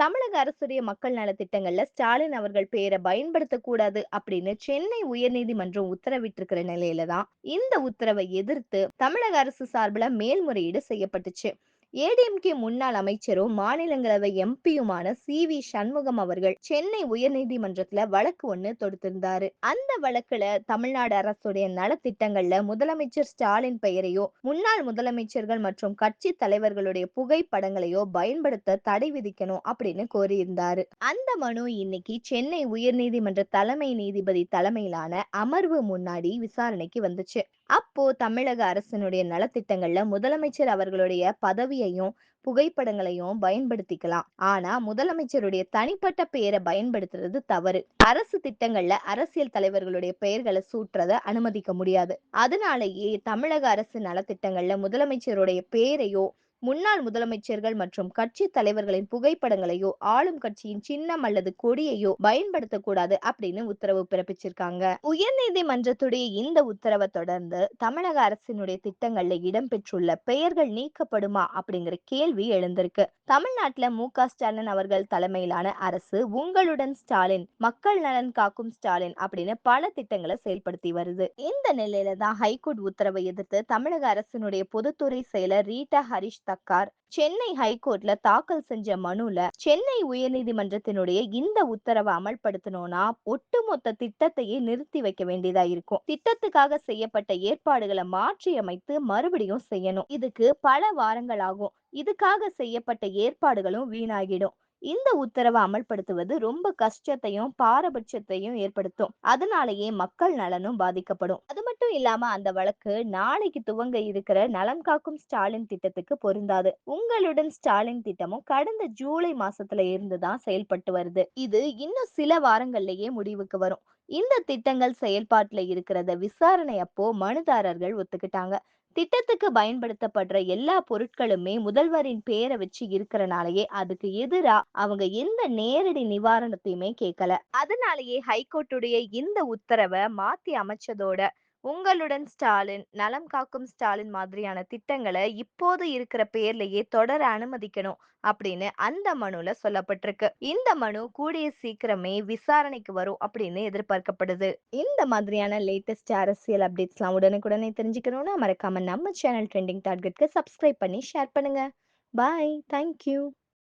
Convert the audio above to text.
தமிழக அரசுடைய மக்கள் நலத்திட்டங்கள்ல ஸ்டாலின் அவர்கள் பெயரை பயன்படுத்தக்கூடாது அப்படின்னு சென்னை உயர்நீதிமன்றம் உத்தரவிட்டிருக்கிற நிலையில தான் இந்த உத்தரவை எதிர்த்து தமிழக அரசு சார்பில் மேல்முறையீடு செய்யப்பட்டுச்சு. ஏடிஎம்கே முன்னாள் அமைச்சரும் மாநிலங்களவை எம்பியுமான சி.வி. சண்முகம் அவர்கள் சென்னை உயர்நீதிமன்றத்துல வழக்கு ஒண்ணு தொடுத்திருந்தாரு. அந்த வழக்குல தமிழ்நாடு அரசுடைய நலத்திட்டங்கள்ல முதலமைச்சர் ஸ்டாலின் பெயரையோ முன்னாள் முதலமைச்சர்கள் மற்றும் கட்சி தலைவர்களுடைய புகைப்படங்களையோ பயன்படுத்த தடை விதிக்கணும் அப்படின்னு கோரியிருந்தாரு. அந்த மனு இன்னைக்கு சென்னை உயர்நீதிமன்ற தலைமை நீதிபதி தலைமையிலான அமர்வு முன்னாடி விசாரணைக்கு வந்துச்சு. அப்போ தமிழக அரசினுடைய நலத்திட்டங்கள்ல முதலமைச்சர் அவர்களுடைய பதவியையும் புகைப்படங்களையும் பயன்படுத்திக்கலாம். ஆனா முதலமைச்சருடைய தனிப்பட்ட பெயரை பயன்படுத்துறது தவறு. அரசு திட்டங்கள்ல அரசியல் தலைவர்களுடைய பெயர்களை சூட்டுறத அனுமதிக்க முடியாது. அதனாலேயே தமிழக அரசு நலத்திட்டங்கள்ல முதலமைச்சருடைய பெயரையோ முன்னாள் முதலமைச்சர்கள் மற்றும் கட்சி தலைவர்களின் புகைப்படங்களையோ ஆளும் கட்சியின் சின்னம் அல்லது கொடியையோ பயன்படுத்தக்கூடாது அப்படின்னு உத்தரவு பிறப்பிச்சிருக்காங்க. உயர்நீதிமன்றத்துடைய இந்த உத்தரவை தொடர்ந்து தமிழக அரசினுடைய திட்டங்கள்ல இடம்பெற்றுள்ள பெயர்கள் நீக்கப்படுமா அப்படிங்கிற கேள்வி எழுந்திருக்கு. தமிழ்நாட்டுல மு.க. ஸ்டாலின் அவர்கள் தலைமையிலான அரசு உங்களுடன் ஸ்டாலின், மக்கள் நலன் காக்கும் ஸ்டாலின் அப்படின்னு பல திட்டங்களை செயல்படுத்தி வருது. இந்த நிலையில தான் ஹைகோர்ட் உத்தரவை எதிர்த்து தமிழக அரசினுடைய பொதுத்துறை செயலர் ரீட்டா ஹரிஷ் தக்கார் சென்னை ஹைகோர்ட்ல தாக்கல் செஞ்ச மனுல சென்னை உயர்நீதிமன்றத்தினுடைய இந்த உத்தரவை அமல்படுத்தணும்னா ஒட்டுமொத்த திட்டத்தையே நிறுத்தி வைக்க வேண்டியதா இருக்கும். திட்டத்துக்காக செய்யப்பட்ட ஏற்பாடுகளை மாற்றி அமைத்து மறுபடியும் செய்யணும். இதுக்கு பல வாரங்கள் ஆகும். இதுக்காக செய்யப்பட்ட ஏற்பாடுகளும் வீணாகிடும். இந்த உத்தரவை அமல்படுத்துவது ரொம்ப கஷ்டத்தையும் பாரபட்சத்தையும் ஏற்படுத்தும். அதனாலேயே மக்கள் நலனும் பாதிக்கப்படும். அது மட்டும் இல்லாம அந்த வழக்கு நாளைக்கு துவங்க இருக்கிற நலம் காக்கும் ஸ்டாலின் திட்டத்துக்கு பொருந்தாது. உங்களுடன் ஸ்டாலின் திட்டமும் கடந்த ஜூலை மாசத்துல இருந்துதான் செயல்பட்டு வருது. இது இன்னும் சில வாரங்கள்லயே முடிவுக்கு வரும். இந்த திட்டங்கள் செயல்பாட்டுல இருக்கிறத விசாரணை அப்போ மனுதாரர்கள் ஒத்துக்கிட்டாங்க. திட்டத்துக்கு பயன்படுத்தப்படுற எல்லா பொருட்களுமே முதல்வரின் பேரை வச்சு இருக்கிறனாலயே அதுக்கு எதிரா அவங்க எந்த நேரடி நிவாரணத்தையுமே கேட்கல. அதனாலேயே ஹைகோர்ட்டுடைய இந்த உத்தரவை மாத்தி அமைச்சதோட உங்களுடன் ஸ்டாலின், நலம் காக்கும் ஸ்டாலின் மாதிரியான திட்டங்களை இப்போது இருக்கிற பேர்லயே தொடர அனுமதிக்கணும் அப்படின்னு அந்த மனுல சொல்லப்பட்டிருக்கு. இந்த மனு கூடிய சீக்கிரமே விசாரணைக்கு வரும் அப்படின்னு எதிர்பார்க்கப்படுது. இந்த மாதிரியான லேட்டஸ்ட் அரசியல் அப்டேட்ஸ்லாம் உடனுக்குடனே தெரிஞ்சுக்கணும்னா மறக்காம நம்ம சேனல் ட்ரெண்டிங் டார்கெட்க்கு சப்ஸ்கிரைப் பண்ணி ஷேர் பண்ணுங்க. பாய். தேங்க்யூ.